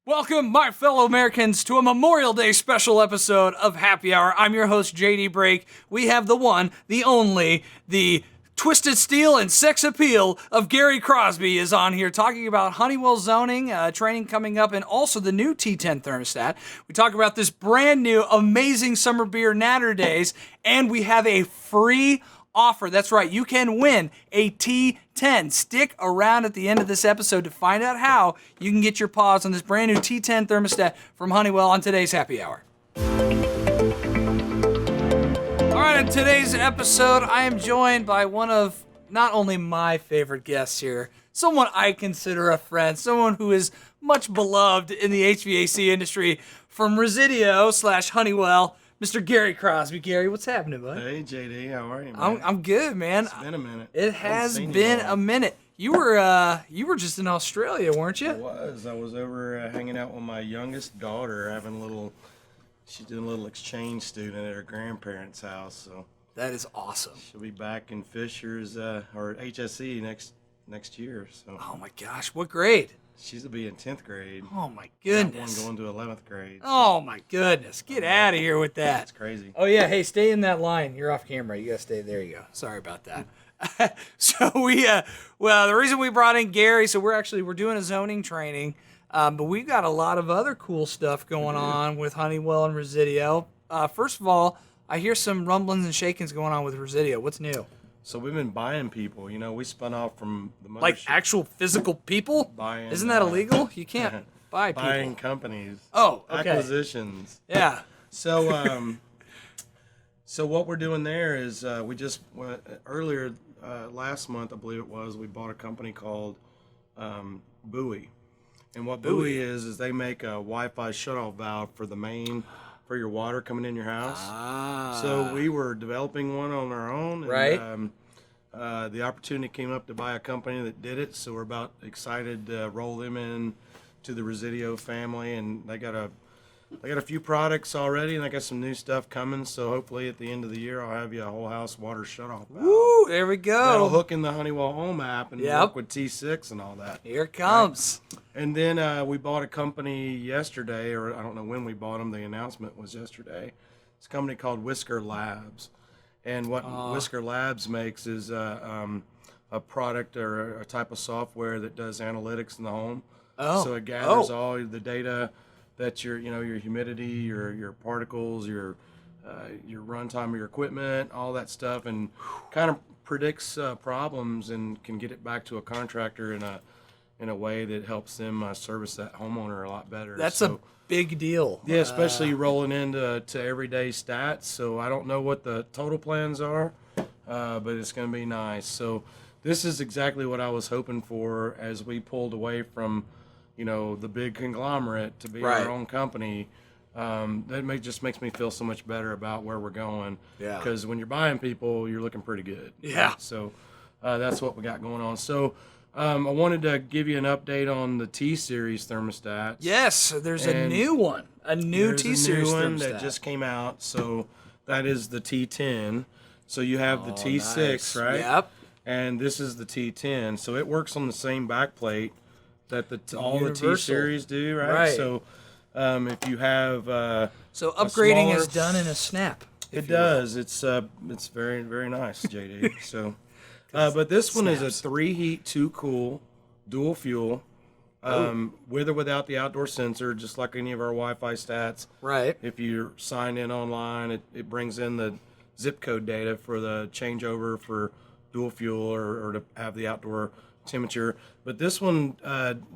Welcome, my fellow Americans, to a Memorial Day special episode of Happy Hour. I'm your host, JD Brake. We have the one, the only, the twisted steel and sex appeal of Gary Crosby is on here talking about Honeywell zoning, training coming up, and also the new T10 thermostat. We talk about this brand new, amazing summer beer, Natter Days, and we have a free offer. That's right, you can win a T10. Stick around at the end of this episode to find out how you can get your paws on this brand new T10 thermostat from Honeywell on today's Happy Hour. All right, in today's episode, I am joined by one of not only my favorite guests here, someone I consider a friend, someone who is much beloved in the HVAC industry from Resideo/Honeywell, Mr. Gary Crosby. Gary, what's happening, bud? Hey, JD, how are you, man? I'm good, man. It's been a minute. It has been a minute. You were just in Australia, weren't you? I was over hanging out with my youngest daughter, she's doing a little exchange student at her grandparents' house. So that is awesome. She'll be back in Fishers or HSE next year. So. Oh my gosh, what grade? She'll be in 10th grade. Oh my goodness. One going to 11th grade. So. Oh my goodness. Get out of here with that. That's crazy. Oh yeah, hey, stay in that line. You're off camera. You gotta stay. There you go. Sorry about that. So the reason we brought in Gary, so we're doing a zoning training, but we've got a lot of other cool stuff going on with Honeywell and Resideo. First of all, I hear some rumblings and shakings going on with Resideo. What's new? So we've been buying people. You know, we spun off from the mothership. Like actual physical people? Buying, Isn't that illegal? You can't buy people. Buying companies. Oh, okay. Acquisitions. Yeah. So, so what we're doing there is we just earlier last month, I believe it was, we bought a company called Buoy, and what Buoy is they make a Wi-Fi shutoff valve for the main for your water coming in your house. So we were developing one on our own, and, right? The opportunity came up to buy a company that did it, so we're about excited to roll them in to the Resideo family, and they got a few products already, and I got some new stuff coming. So hopefully at the end of the year, I'll have you a whole house water shutoff valve. Woo! There we go. That'll hook in the Honeywell Home app and work with T6 and all that. Here it comes. Right? And then we bought a company yesterday, or I don't know when we bought them. The announcement was yesterday. It's a company called Whisker Labs, and what Whisker Labs makes is a product or a type of software that does analytics in the home. So it gathers all the data that your humidity, your particles, your runtime of your equipment, all that stuff, and kind of predicts problems and can get it back to a contractor in a way that helps them service that homeowner a lot better. That's a big deal. Yeah, especially rolling into everyday stats. So I don't know what the total plans are, but it's going to be nice. So this is exactly what I was hoping for as we pulled away from the big conglomerate to be our own company. That just makes me feel so much better about where we're going. Yeah. Because when you're buying people, you're looking pretty good. Yeah. So that's what we got going on. So I wanted to give you an update on the T-Series thermostats. Yes, there's a new one. A new T-Series one thermostat that just came out. So that is the T10. So you have the T6, nice. right? Yep. And this is the T10. So it works on the same backplate that all the T-Series do, right? So if you have so upgrading is done in a snap. It does. It's very, very nice, JD. So but this one is a 3 heat 2 cool dual fuel with or without the outdoor sensor, just like any of our Wi-Fi stats. Right. If you sign in online, it brings in the zip code data for the changeover for dual fuel or to have the outdoor temperature. But this one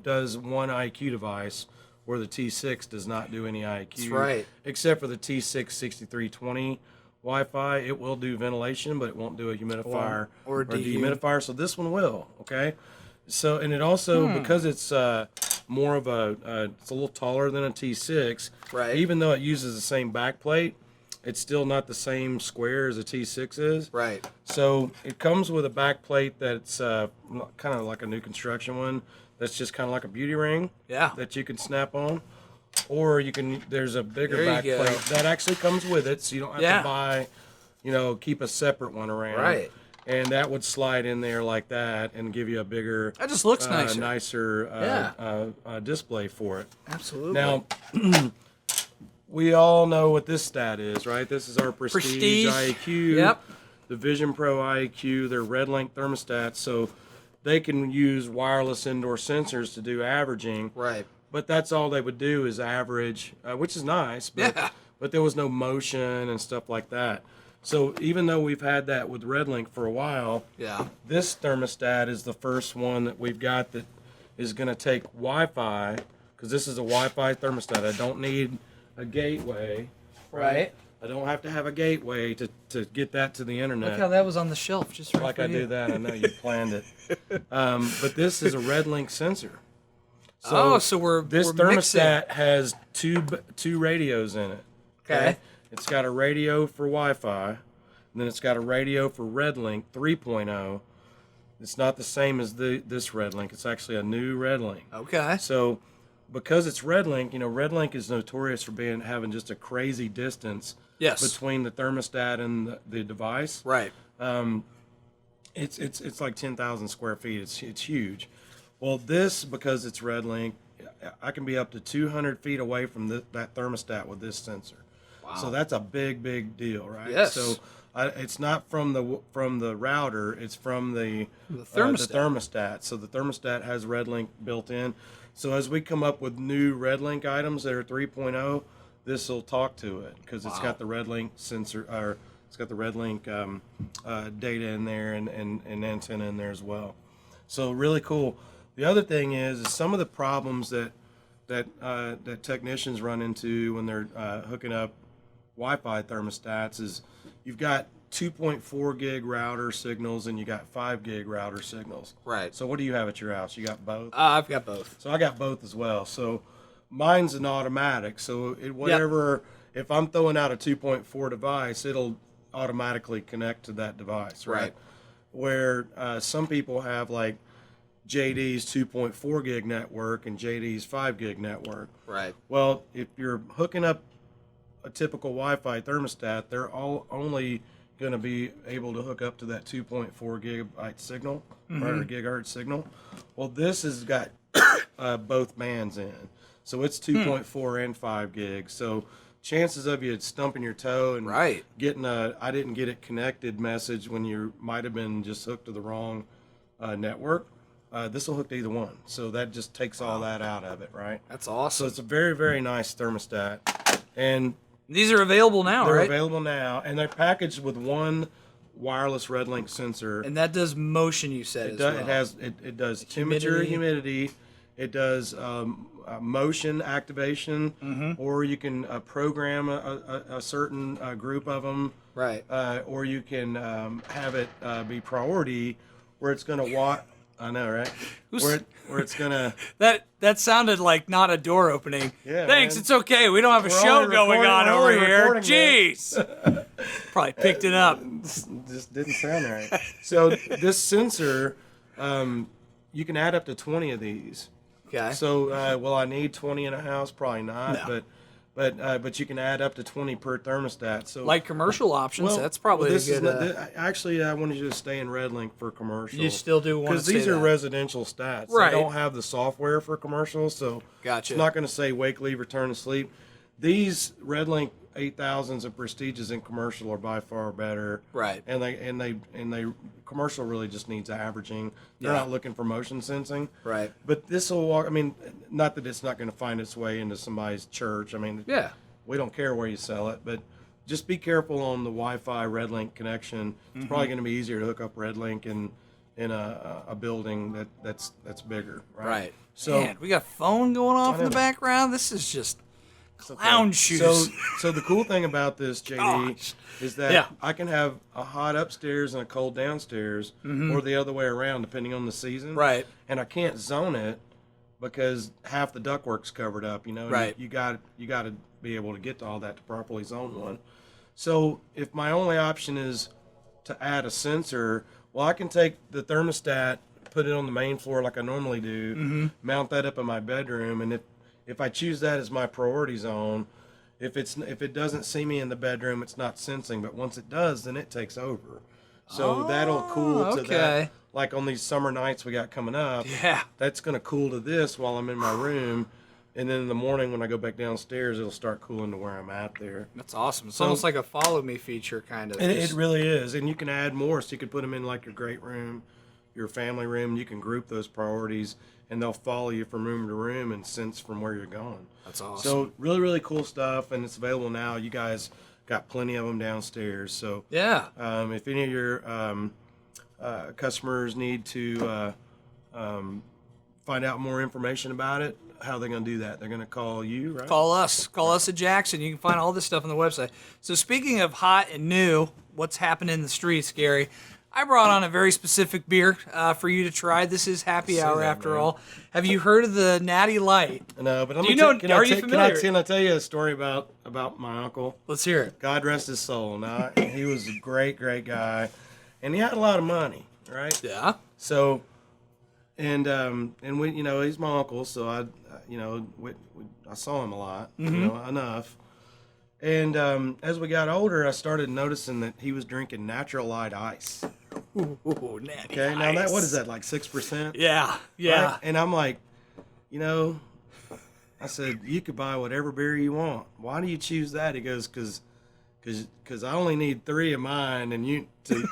does one IQ device, where the T6 does not do any IQ. That's right. Except for the T6 6320 Wi-Fi. It will do ventilation, but it won't do a humidifier or dehumidifier. So this one will. Okay. So, and it also, because it's more of it's a little taller than a T6. Right. Even though it uses the same backplate, it's still not the same square as a T6 is. Right. So it comes with a back plate that's kind of like a new construction one. That's just kind of like a beauty ring. Yeah. That you can snap on, or there's a bigger back plate that actually comes with it, so you don't have to buy, keep a separate one around. Right. and that would slide in there like that and give you a bigger, That just looks nicer. display for it. Absolutely. Now, we all know what this stat is, right? This is our Prestige IAQ, Yep. the Vision Pro IAQ. They're REDlink thermostats, so they can use wireless indoor sensors to do averaging. Right. But that's all they would do is average, which is nice. But there was no motion and stuff like that. So even though we've had that with REDlink for a while, this thermostat is the first one that we've got that is going to take Wi-Fi, because this is a Wi-Fi thermostat. I don't need a gateway. Right. I don't have to have a gateway to get that to the internet. Look how that was on the shelf just right Like for I you. do that. I know you planned it. But this is a REDlink sensor. So So we're thermostat mixing. has two radios in it. Okay. It's got a radio for Wi-Fi, and then it's got a radio for REDlink 3.0. It's not the same as this REDlink. It's actually a new REDlink. Okay. So because it's REDlink, REDlink is notorious for having just a crazy distance between the thermostat and the device. Right. It's like 10,000 square feet. It's huge. Well, this, because it's REDlink, I can be up to 200 feet away from that thermostat with this sensor. Wow. So that's a big deal, right? Yes. So it's not from the router; it's from the thermostat. So the thermostat has REDlink built in. So as we come up with new REDlink items that are 3.0, this will talk to it because it's got the REDlink sensor, or it's got the REDlink data in there and antenna in there as well. So really cool. The other thing is some of the problems that technicians run into when they're hooking up Wi-Fi thermostats is you've got 2.4 gig router signals and you got 5 gig router signals. Right. So what do you have at your house? You got both? I've got both. So I got both as well. So mine's an automatic. So if I'm throwing out a 2.4 device, it'll automatically connect to that device, right? Where some people have like JD's 2.4 gig network and JD's 5 gig network. Right. Well, if you're hooking up a typical Wi-Fi thermostat, they're all only going to be able to hook up to that 2.4 gigabyte signal, right, or gigahertz signal. Well, this has got both bands in, so it's 2.4 and 5 gigs. So chances of you stumping your toe and getting a "I didn't get it connected" message when you might have been just hooked to the wrong network. This will hook to either one, so that just takes all that out of it, right? That's awesome. So it's a very nice thermostat, and these are available now, they're right? available now, and they're packaged with one wireless REDlink sensor. And that does motion, you said, It does temperature, humidity. It does motion activation, or you can program a certain group of them, right? Or you can have it be priority, where it's going to watch. I know, right? Where it's gonna. That sounded like not a door opening. Yeah. Thanks, man. it's okay. We don't have a show going on over here. Jeez. Probably picked it up. Just didn't sound right. So this sensor, you can add up to 20 of these. Okay. So will I need 20 in a house? Probably not. No. But you can add up to 20 per thermostat. So like commercial options, that's probably this a good. is actually, I wanted you to stay in REDlink for commercial. You still do want to because these are that. residential stats. Right. They don't have the software for commercial, so Gotcha. it's not going to say wake, leave, return to sleep. These REDlink 8000s and Prestiges in commercial are by far better. Right. And they commercial really just needs averaging. They're not looking for motion sensing. Right. But this will walk. I mean, not that it's not going to find its way into somebody's church. I mean, we don't care where you sell it, but just be careful on the Wi-Fi REDlink connection. It's probably going to be easier to hook up REDlink in a building that's bigger. Right. So man, we got a phone going off in the background. This is just clown shoes. So the cool thing about this, JD, is that I can have a hot upstairs and a cold downstairs, or the other way around, depending on the season. Right. And I can't zone it because half the ductwork's covered up. Right. You got to be able to get to all that to properly zone one. So if my only option is to add a sensor, well, I can take the thermostat, put it on the main floor like I normally do, mount that up in my bedroom, and if I choose that as my priority zone, if it doesn't see me in the bedroom, it's not sensing. But once it does, then it takes over. So that'll cool to okay. that. Like on these summer nights we got coming up. Yeah. That's going to cool to this while I'm in my room. And then in the morning when I go back downstairs, it'll start cooling to where I'm at there. That's awesome. It's almost like a follow me feature kind of. It really is. And you can add more. So you could put them in like your great room, your family room. You can group those priorities and they'll follow you from room to room and sense from where you're going. That's awesome. So really, really cool stuff. And it's available now. You guys got plenty of them downstairs. So yeah. If any of your customers need to find out more information about it, how are they going to do that? They're going to call you, right? Call us at Jackson. You can find all this stuff on the website. So speaking of hot and new, what's happening in the streets, Gary? I brought on a very specific beer for you to try. This is happy hour after all. Have you heard of the Natty Light? No, but are you familiar? Can I tell you a story about my uncle? Let's hear it. God rest his soul. Now, he was a great, great guy, and he had a lot of money, right? Yeah. So, and we, he's my uncle, so I saw him a lot, enough. And as we got older, I started noticing that he was drinking natural light ice. Ooh, Natty Okay, now ice. what is that, like 6%? Yeah. Right? And I'm like, I said, you could buy whatever beer you want. Why do you choose that? He goes, because I only need 3 of mine and you to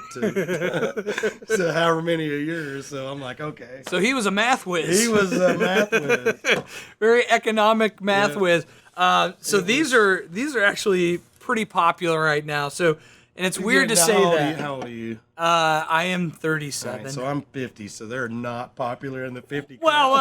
so however many of yours. So I'm like, okay. So he was a math whiz. He was a math whiz. Very economic math whiz. So these are actually pretty popular right now. So, and it's weird to say that. How old are you? I am 37. Right, so I'm 50. So they're not popular in the 50. Well,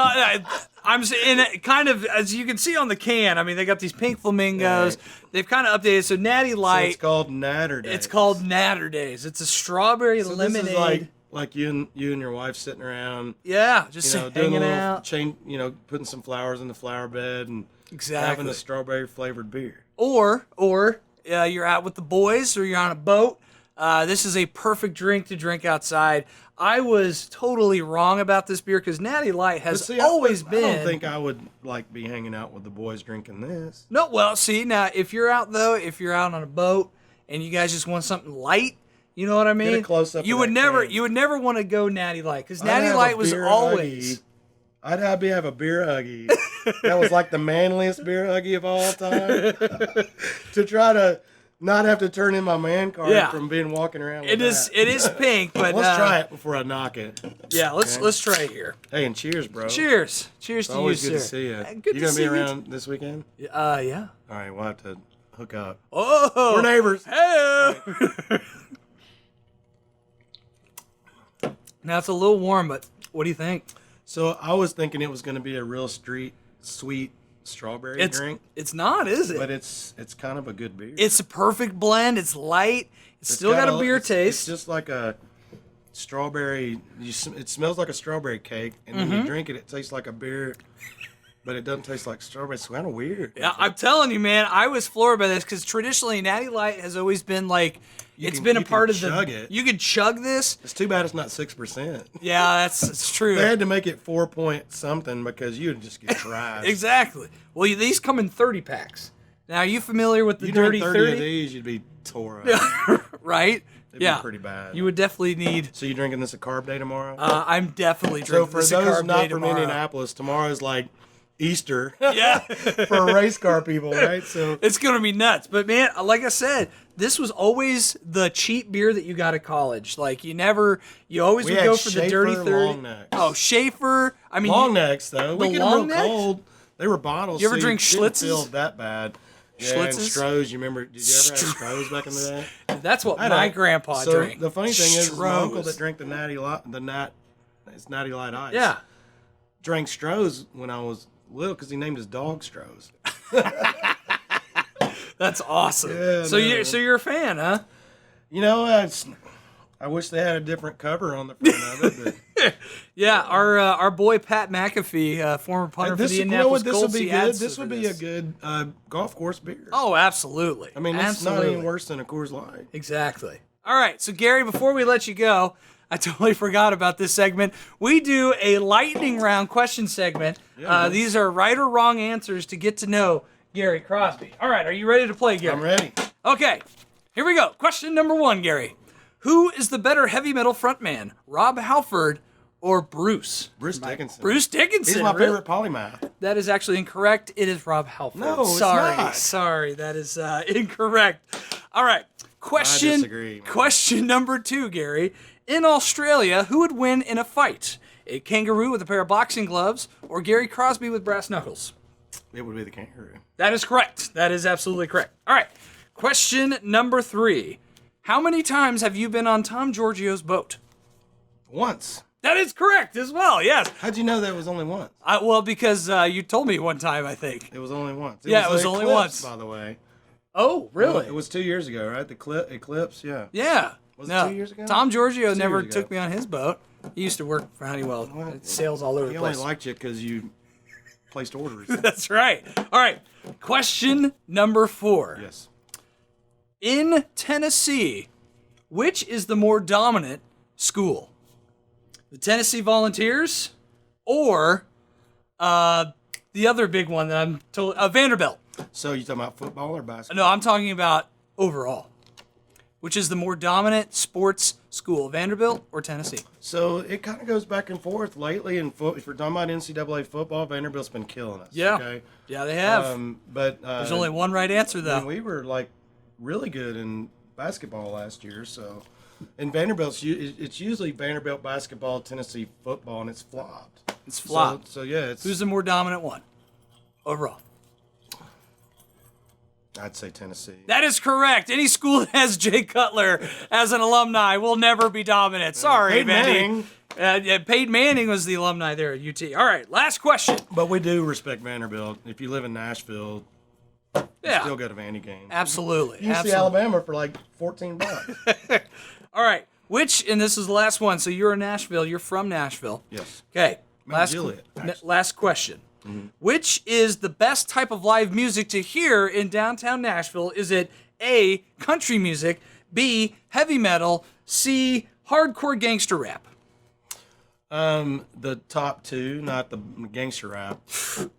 I'm saying kind of as you can see on the can. I mean, they got these pink flamingos. Right. They've kind of updated. So Natty Light. So it's called Natter Days. It's called Natter Days. It's a strawberry lemonade. This is like you and your wife sitting around. Yeah, just doing hanging a little out. putting some flowers in the flower bed and Exactly. having a strawberry flavored beer. Or you're out with the boys or you're on a boat. This is a perfect drink to drink outside. I was totally wrong about this beer because Natty Light has always been. I don't think I would be hanging out with the boys drinking this. No, well, see now if you're out on a boat and you guys just want something light, you know what I mean? Get a close up. You would never want to go Natty Light because Natty Light was always. I'd have a beer huggy. That was like the manliest beer huggy of all time. To try to not have to turn in my man card from being walking around with that. It is pink, but let's try it before I knock it. Yeah, let's try it here. Hey, and cheers, bro. Cheers to you, sir. Always good to see you. You gonna be around this weekend? Yeah. All right, we'll have to hook up. Oh, we're neighbors. Hey. Now it's a little warm, but what do you think? So I was thinking it was going to be a real sweet strawberry drink. It's not, is it? But it's kind of a good beer. It's a perfect blend. It's light. It's still got a beer taste. It's just like a strawberry. It smells like a strawberry cake, and when you drink it, it tastes like a beer, but it doesn't taste like strawberry. It's kind of weird. Yeah, I'm telling you, man. I was floored by this because traditionally Natty Light has always been like. You can chug it. You could chug this. It's too bad it's not 6%. Yeah, it's true. They had to make it 4 point something because you'd just get trashed. Exactly. Well, these come in 30 packs. Now, are you familiar with the you dirty 30 of these, you'd be tore up. Right? It'd be pretty bad. You would definitely need. So you drinking this a carb day tomorrow? I'm definitely drinking this a carb day tomorrow. So for those not from Indianapolis, tomorrow is like Easter. Yeah. For race car people, right? So it's gonna be nuts. But man, like I said, this was always the cheap beer that you got at college. Like you always would go for the dirty 30. Long necks. Oh, Schaefer. I mean, long necks though. We get them real necks? cold. They were bottles. You ever drink Schlitzes? Feel that bad. Yeah, Schlitzes? And Strohs. You remember? Did you ever have Strohs back in the day? That's what my grandpa drank. The funny thing is my uncle that drank the Natty Light, it's Natty Light Ice. Yeah. Drank Strohs when I was little because he named his dog Strohs. That's awesome. Yeah, so you're a fan, huh? I wish they had a different cover on the front of it. But yeah, our boy Pat McAfee, former punter for the Indianapolis Colts, this would be a good golf course beer. Oh, absolutely. I mean, it's not any worse than a Coors Light. Exactly. All right, so Gary, before we let you go, I totally forgot about this segment. We do a lightning round question segment. Yeah, these are right or wrong answers to get to know Gary Crosby. All right, are you ready to play, Gary? I'm ready. Okay, here we go. Question number 1, Gary. Who is the better heavy metal frontman, Rob Halford or Bruce? Bruce Dickinson. Bruce Dickinson. He's my really? favorite polymath. That is actually incorrect. It is Rob Halford. No, it's sorry, not. sorry. That is incorrect. All right. Question. I disagree, man. Question number 2, Gary. In Australia, who would win in a fight? A kangaroo with a pair of boxing gloves or Gary Crosby with brass knuckles? It would be the kangaroo. That is correct. That is absolutely correct. All right. Question number 3. How many times have you been on Tom Giorgio's boat? Once. That is correct as well, yes. How'd you know that was only once? Well, because you told me one time, I think. It was only once. It was only once. By the way. Oh, really? It was 2 years ago, right? The eclipse, yeah. Yeah. Was it 2 years ago? Tom Giorgio 2 never years ago. took me on his boat. He used to work for Honeywell. It sails all over He the only place. liked you because you placed orders. That's right. All right. Question number 4. Yes. In Tennessee, which is the more dominant school? The Tennessee Volunteers or the other big one that I'm told, Vanderbilt? So you talking about football or basketball? No, I'm talking about overall. Which is the more dominant sports school, Vanderbilt or Tennessee? So it kind of goes back and forth lately. If we're talking about NCAA football, Vanderbilt's been killing us. Yeah. Okay? Yeah, they have. But There's only one right answer, though. we were like really good in basketball last year. So, and Vanderbilt's it's usually Vanderbilt basketball, Tennessee football, and it's flopped. It's flopped. So yeah, Who's the more dominant one overall? I'd say Tennessee. That is correct. Any school that has Jay Cutler as an alumni will never be dominant. Sorry, Peyton Manny. Peyton Manning was the alumni there at UT. All right, last question. But we do respect Vanderbilt. If you live in Nashville, you Yeah, still go to Vandy games. absolutely. You see absolutely. Alabama for like $14. All right, and this is the last one. So you're in Nashville. You're from Nashville. Yes. Okay. Mount Juliet, actually. Last question. Which is the best type of live music to hear in downtown Nashville? Is it A, country music, B, heavy metal, C, hardcore gangster rap? The top two, not the gangster rap.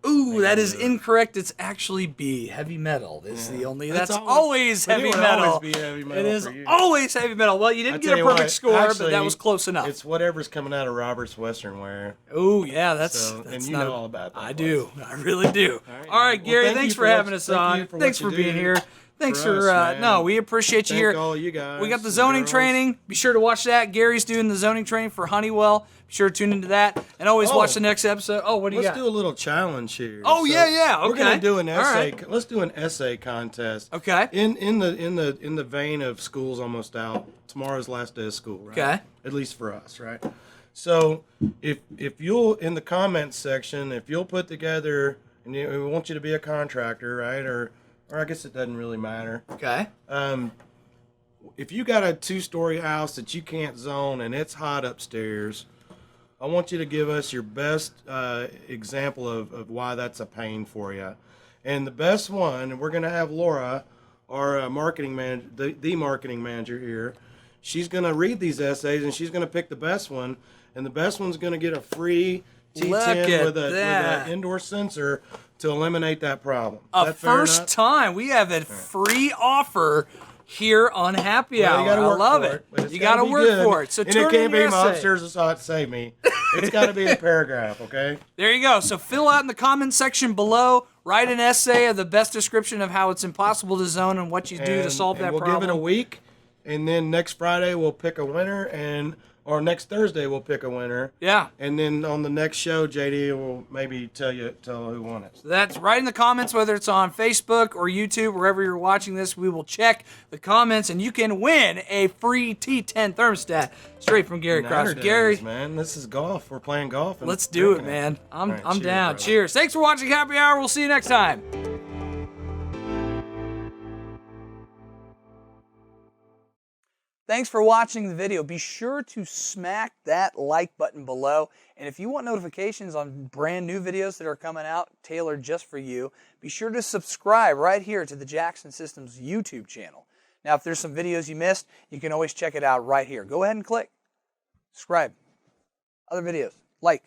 Ooh, that is incorrect. It's actually B, heavy metal. This is the only. That's always but it heavy would metal. always be heavy metal It is for you. always heavy metal. Well, you didn't tell get a you perfect what, score, but actually, that was close enough. It's whatever's coming out of Robert's Western Wear. Oh yeah, that's And you not, know all about that. I place. do. I really do. right, All right, well, Gary. thank Thanks you for for having what- us thank on. you for Thanks what for you being do here. Thanks for for us, man. no, we appreciate you Thank here. all you guys. We got the and zoning girls. training. Be sure to watch that. Gary's doing the zoning training for Honeywell. Be sure to tune into that. And always watch the next episode. Oh, what do you Let's got? do a little challenge here. Oh, yeah. We're gonna Okay. do an All essay. right. Let's do an essay contest. Okay. In the vein of school's almost out. Tomorrow's last day of school, right? Okay. At least for us, right? So if you'll in the comments section, if you'll put together, and we want you to be a contractor, right? Or I guess it doesn't really matter. Okay. If you got a 2-story house that you can't zone and it's hot upstairs, I want you to give us your best example of why that's a pain for you. And the best one, and we're going to have Laura, our marketing manager, the marketing manager here, she's going to read these essays and she's going to pick the best one. And the best one's going to get a free T10 with an indoor sensor to eliminate that problem. Is that fair First enough? time we have a free offer here on Happy Well, Hour. you gotta I work love for it. but it's You got to be work good. for it. So and turn it can't in be your my essay. upstairs is hot, save me. It's got to be a paragraph, okay? There you go. So fill out in the comment section below. Write an essay of the best description of how it's impossible to zone and what you do to solve that we'll problem. give it a week, and then next Friday we'll pick a winner, or next Thursday we'll pick a winner. Yeah. And then on the next show, JD will maybe tell who won it. That's right in the comments, whether it's on Facebook or YouTube, wherever you're watching this. We will check the comments, and you can win a free T10 thermostat straight from Gary Krause. Gary, man, this is golf. We're playing golf. And let's do it, drinking man. I'm All right, I'm cheers, down. brother. Cheers. Thanks for watching Happy Hour. We'll see you next time. Thanks for watching the video. Be sure to smack that like button below. And if you want notifications on brand new videos that are coming out tailored just for you, be sure to subscribe right here to the Jackson Systems YouTube channel. Now, if there's some videos you missed, you can always check it out right here. Go ahead and click subscribe. Other videos, like.